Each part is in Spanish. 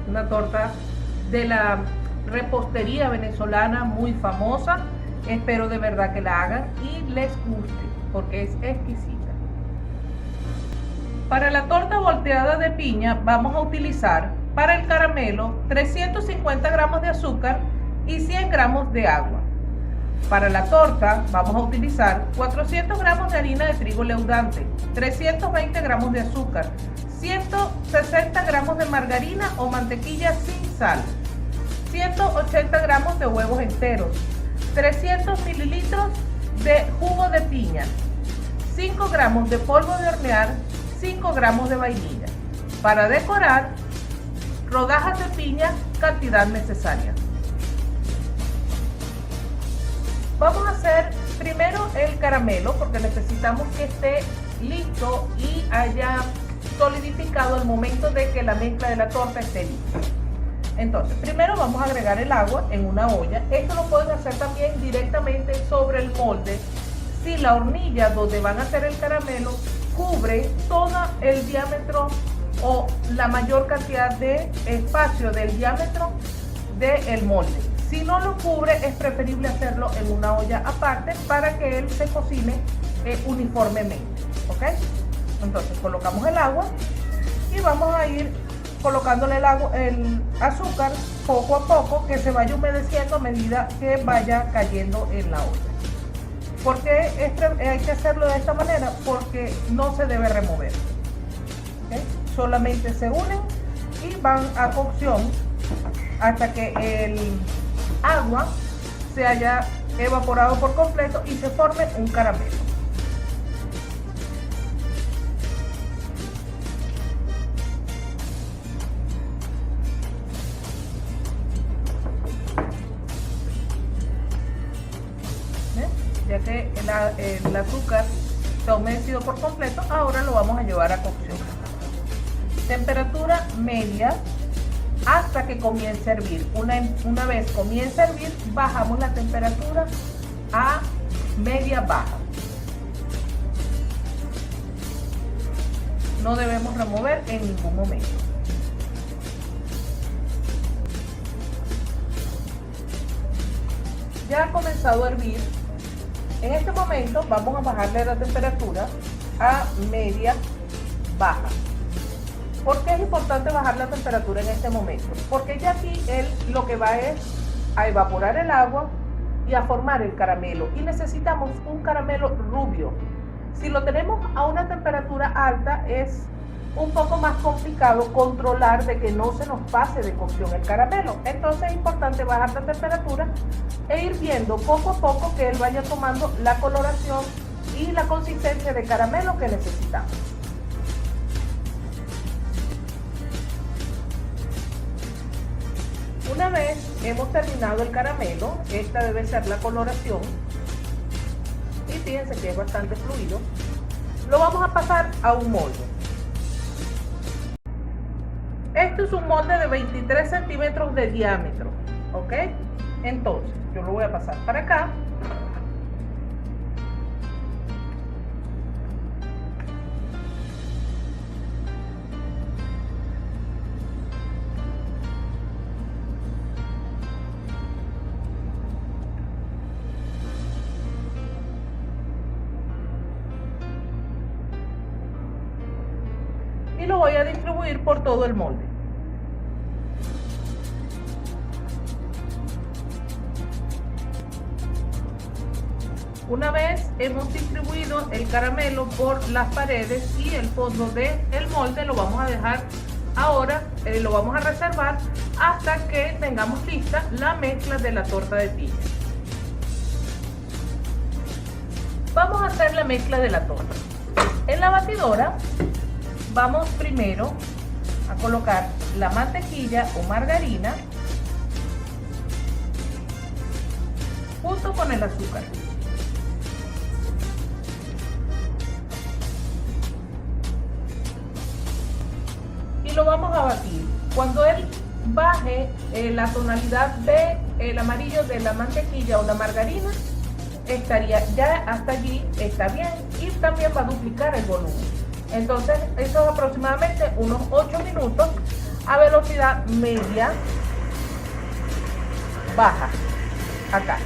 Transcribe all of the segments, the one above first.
una torta de la repostería venezolana muy famosa. Espero de verdad que la hagan y les guste porque es exquisita. Para la torta volteada de piña vamos a utilizar para el caramelo 350 gramos de azúcar y 100 gramos de agua. Para la torta vamos a utilizar 400 gramos de harina de trigo leudante, 320 gramos de azúcar, 160 gramos de margarina o mantequilla sin sal, 180 gramos de huevos enteros, 300 mililitros de jugo de piña, 5 gramos de polvo de hornear, 5 gramos de vainilla. Para decorar, rodajas de piña, cantidad necesaria. Vamos a hacer primero el caramelo porque necesitamos que esté listo y haya solidificado al momento de que la mezcla de la torta esté lista. Entonces, primero vamos a agregar el agua en una olla. Esto lo pueden hacer también directamente sobre el molde si la hornilla donde van a hacer el caramelo cubre todo el diámetro o la mayor cantidad de espacio del diámetro del molde. Si no lo cubre, es preferible hacerlo en una olla aparte para que él se cocine uniformemente, ¿ok? Entonces colocamos el agua y vamos a ir colocándole el azúcar poco a poco, que se vaya humedeciendo a medida que vaya cayendo en la olla. ¿Por qué hay que hacerlo de esta manera? Porque no se debe remover, ¿okay? Solamente se unen y van a cocción hasta que el agua se haya evaporado por completo y se forme un caramelo. Ya que el azúcar se ha humedecido por completo, ahora lo vamos a llevar a cocción. Temperatura media hasta que comience a hervir. Una vez comience a hervir, bajamos la temperatura a media baja. No debemos remover en ningún momento. Ya ha comenzado a hervir. En este momento vamos a bajarle la temperatura a media baja. ¿Por qué es importante bajar la temperatura en este momento? Porque ya aquí lo que va es a evaporar el agua y a formar el caramelo. Y necesitamos un caramelo rubio. Si lo tenemos a una temperatura alta, es un poco más complicado controlar de que no se nos pase de cocción el caramelo. Entonces es importante bajar la temperatura e ir viendo poco a poco que él vaya tomando la coloración y la consistencia de caramelo que necesitamos. Una vez hemos terminado el caramelo, esta debe ser la coloración y fíjense que es bastante fluido. Lo vamos a pasar a un molde. Este es un molde de 23 centímetros de diámetro, ¿ok? Entonces, yo lo voy a pasar para acá. Y lo voy a distribuir por todo el molde. Una vez hemos distribuido el caramelo por las paredes y el fondo del molde, lo vamos a dejar ahora, lo vamos a reservar hasta que tengamos lista la mezcla de la torta de piña. Vamos a hacer la mezcla de la torta. En la batidora vamos primero a colocar la mantequilla o margarina junto con el azúcar. Y lo vamos a batir. Cuando él baje la tonalidad del amarillo de la mantequilla o la margarina, estaría ya hasta allí, está bien, y también va a duplicar el volumen. Entonces eso es aproximadamente unos 8 minutos a velocidad media baja, acá.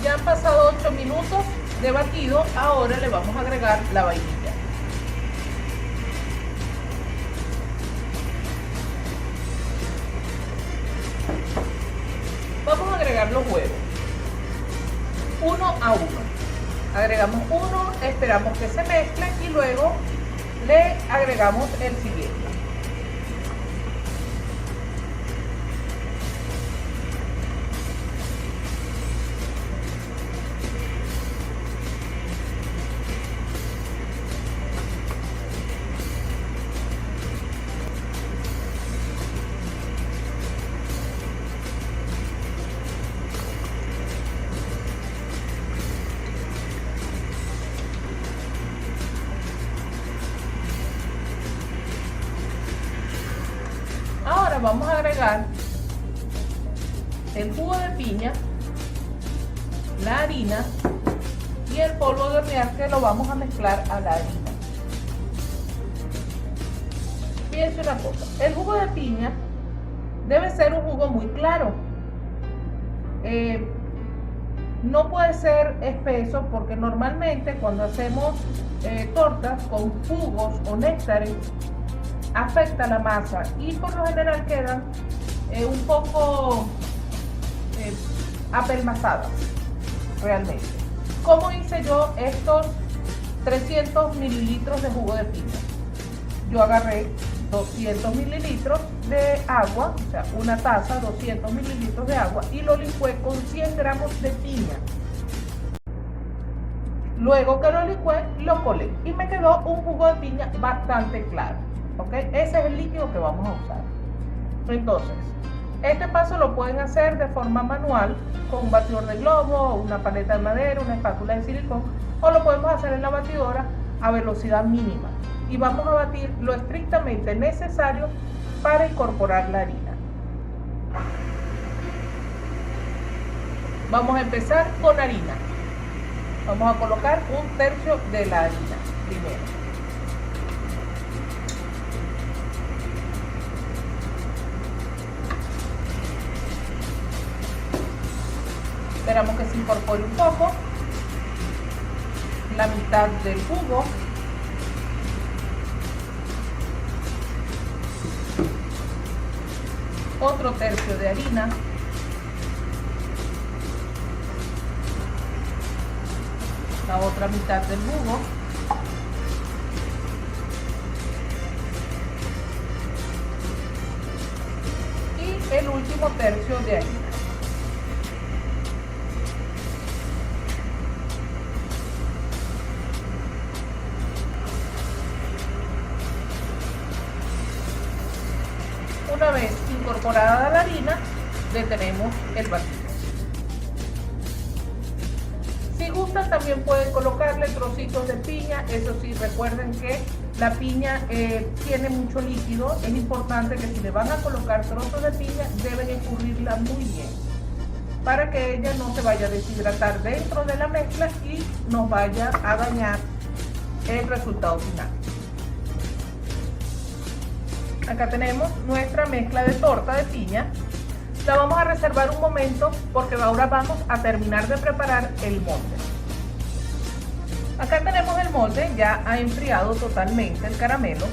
Ya han pasado 8 minutos de batido, ahora le vamos a agregar la vainilla. Vamos a agregar los huevos, uno a uno. Agregamos uno, esperamos que se mezcle y luego le agregamos el siguiente. Ahora vamos a agregar el jugo de piña, la harina y el polvo de hornear, que lo vamos a mezclar a la harina. Fíjense una cosa, el jugo de piña debe ser un jugo muy claro. No puede ser espeso, porque normalmente cuando hacemos tortas con jugos o néctares afecta la masa y por lo general quedan un poco apelmazadas realmente. ¿Cómo hice yo estos 300 mililitros de jugo de piña? Yo agarré 200 mililitros de agua, o sea, una taza, 200 mililitros de agua, y lo licué con 100 gramos de piña. Luego que lo licué, lo colé y me quedó un jugo de piña bastante claro. ¿Okay? Ese es el líquido que vamos a usar. Entonces, este paso lo pueden hacer de forma manual con un batidor de globo, una paleta de madera, una espátula de silicón, o lo podemos hacer en la batidora a velocidad mínima. Y vamos a batir lo estrictamente necesario para incorporar la harina. Vamos a empezar con harina. Vamos a colocar 1/3 de la harina primero. Esperamos que se incorpore un poco, la mitad del jugo, otro tercio de harina, la otra mitad del jugo, y el último tercio de harina. Una vez incorporada la harina, detenemos el batido. Si gustan, también pueden colocarle trocitos de piña. Eso sí, recuerden que la piña tiene mucho líquido. Es importante que si le van a colocar trozos de piña, deben escurrirla muy bien para que ella no se vaya a deshidratar dentro de la mezcla y nos vaya a dañar el resultado final. Acá tenemos nuestra mezcla de torta de piña. La vamos a reservar un momento porque ahora vamos a terminar de preparar el molde. Acá tenemos el molde, ya ha enfriado totalmente el caramelo.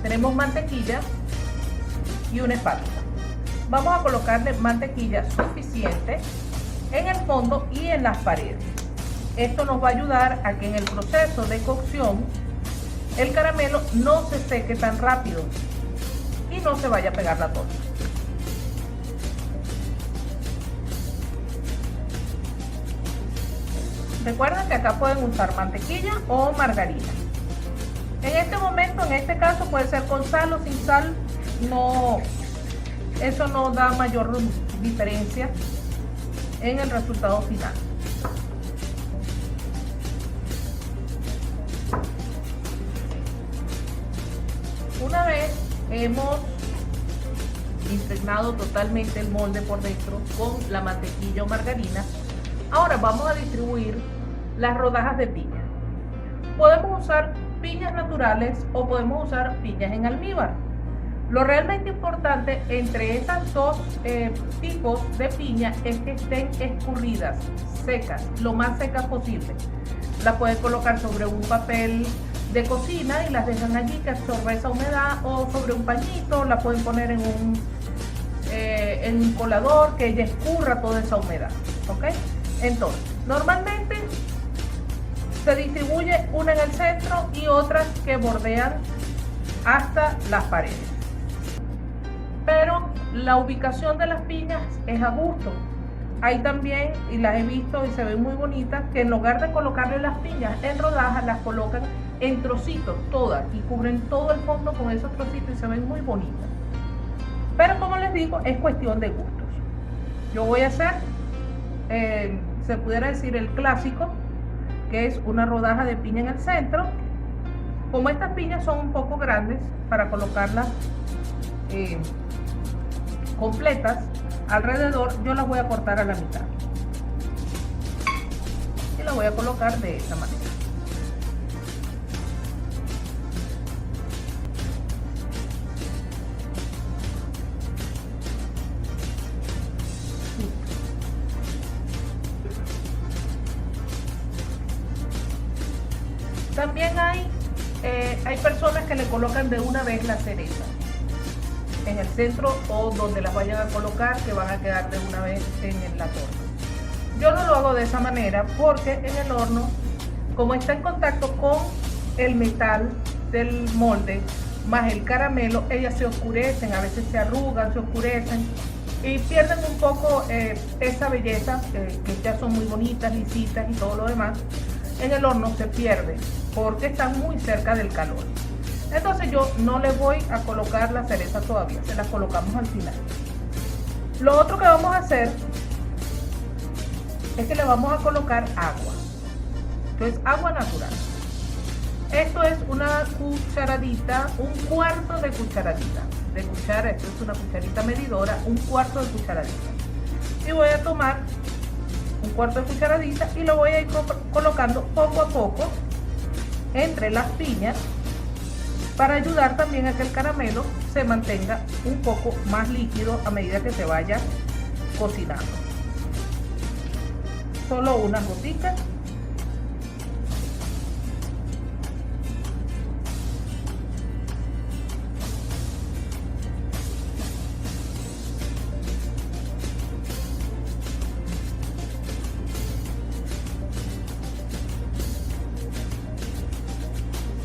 Tenemos mantequilla y una espátula. Vamos a colocarle mantequilla suficiente en el fondo y en las paredes. Esto nos va a ayudar a que en el proceso de cocción el caramelo no se seque tan rápido y no se vaya a pegar la torta. Recuerden que acá pueden usar mantequilla o margarina. En este momento, en este caso, puede ser con sal o sin sal. No, eso no da mayor diferencia en el resultado final. Una vez hemos impregnado totalmente el molde por dentro con la mantequilla o margarina. Ahora vamos a distribuir las rodajas de piña. Podemos usar piñas naturales o podemos usar piñas en almíbar. Lo realmente importante entre esas dos tipos de piña es que estén escurridas, secas, lo más secas posible. La pueden colocar sobre un papel de cocina y las dejan allí que absorba esa humedad, o sobre un pañito, la pueden poner en un colador que ella escurra toda esa humedad, ¿ok? Entonces, normalmente se distribuye una en el centro y otras que bordean hasta las paredes. Pero la ubicación de las piñas es a gusto. Hay también, y las he visto y se ven muy bonitas, que en lugar de colocarle las piñas en rodajas, las colocan en trocitos todas y cubren todo el fondo con esos trocitos y se ven muy bonitas. Pero como les digo, es cuestión de gustos. Yo voy a hacer, se pudiera decir, el clásico, que es una rodaja de piña en el centro. Como estas piñas son un poco grandes para colocarlas completas alrededor, yo las voy a cortar a la mitad y las voy a colocar de esta manera. También hay personas que le colocan de una vez la cereza en el centro o donde las vayan a colocar, que van a quedar de una vez en la torta. Yo no lo hago de esa manera porque en el horno, como está en contacto con el metal del molde más el caramelo, ellas se oscurecen, a veces se arrugan, se oscurecen y pierden un poco esa belleza, que ya son muy bonitas, lisitas y todo lo demás. En el horno se pierde porque están muy cerca del calor. Entonces yo no le voy a colocar la cereza todavía, se las colocamos al final. Lo otro que vamos a hacer es que le vamos a colocar agua. Entonces, agua natural. Esto es una cucharadita, un cuarto de cucharadita. De cuchara, esto es una cucharita medidora, un cuarto de cucharadita. Y voy a tomar un cuarto de cucharadita y lo voy a ir colocando poco a poco entre las piñas, para ayudar también a que el caramelo se mantenga un poco más líquido a medida que se vaya cocinando. Solo unas gotitas.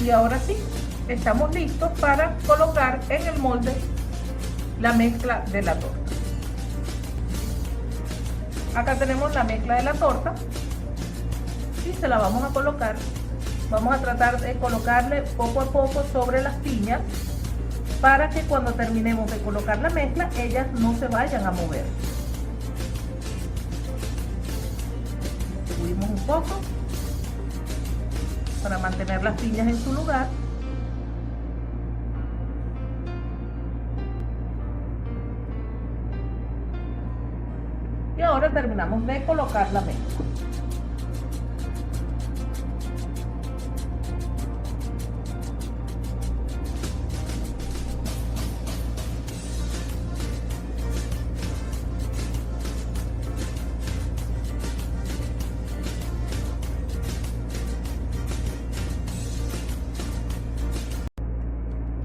Y ahora sí, estamos listos para colocar en el molde la mezcla de la torta. Acá tenemos la mezcla de la torta y se la vamos a colocar. Vamos a tratar de colocarle poco a poco sobre las piñas para que cuando terminemos de colocar la mezcla, ellas no se vayan a mover. Subimos un poco para mantener las piñas en su lugar. Y ahora terminamos de colocar la mezcla.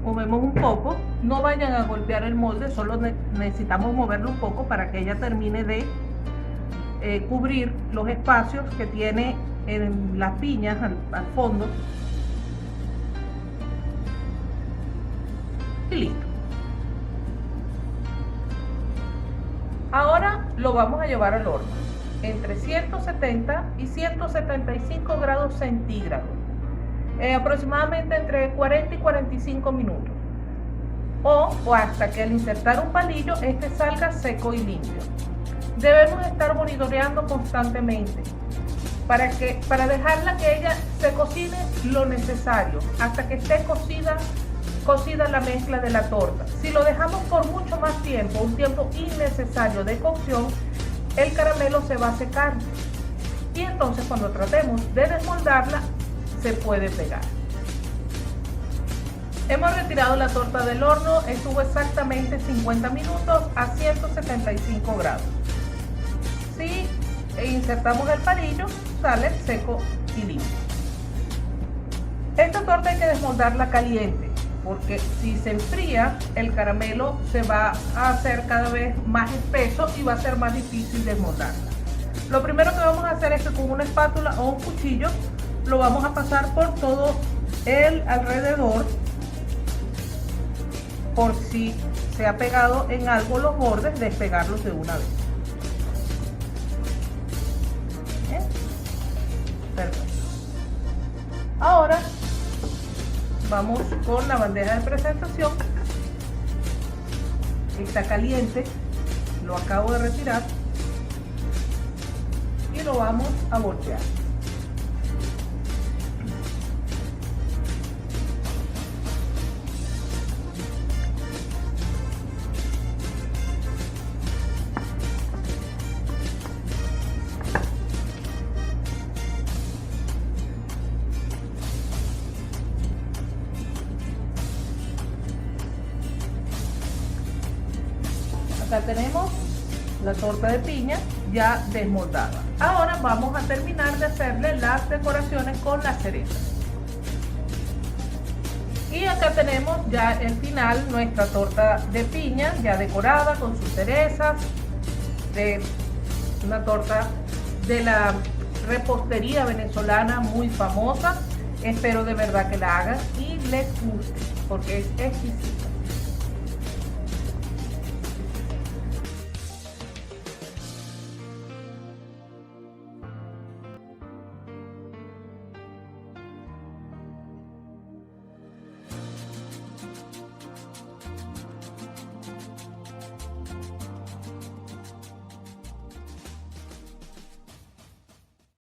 Movemos un poco, no vayan a golpear el molde, solo necesitamos moverlo un poco para que ella termine de cubrir los espacios que tiene en las piñas al fondo. Y listo. Ahora lo vamos a llevar al horno entre 170 y 175 grados centígrados. Aproximadamente entre 40 y 45 minutos, o hasta que al insertar un palillo este salga seco y limpio. Debemos estar monitoreando constantemente para dejarla que ella se cocine lo necesario hasta que esté cocida cocida la mezcla de la torta. Si lo dejamos por mucho más tiempo, un tiempo innecesario de cocción, el caramelo se va a secar y entonces cuando tratemos de desmoldarla se puede pegar. Hemos retirado la torta del horno, estuvo exactamente 50 minutos a 175 grados. Si insertamos el palillo, sale seco y limpio. Esta torta hay que desmoldarla caliente, porque si se enfría, el caramelo se va a hacer cada vez más espeso y va a ser más difícil desmoldarla. Lo primero que vamos a hacer es que con una espátula o un cuchillo lo vamos a pasar por todo el alrededor, por si se ha pegado en algo los bordes, despegarlos de una vez. ¿Bien? Perfecto. Ahora vamos con la bandeja de presentación. Está caliente, lo acabo de retirar y lo vamos a voltear. Acá tenemos la torta de piña ya desmoldada. Ahora vamos a terminar de hacerle las decoraciones con las cerezas. Y acá tenemos ya el final, nuestra torta de piña ya decorada con sus cerezas, de una torta de la repostería venezolana muy famosa. Espero de verdad que la hagan y les guste porque es exquisita.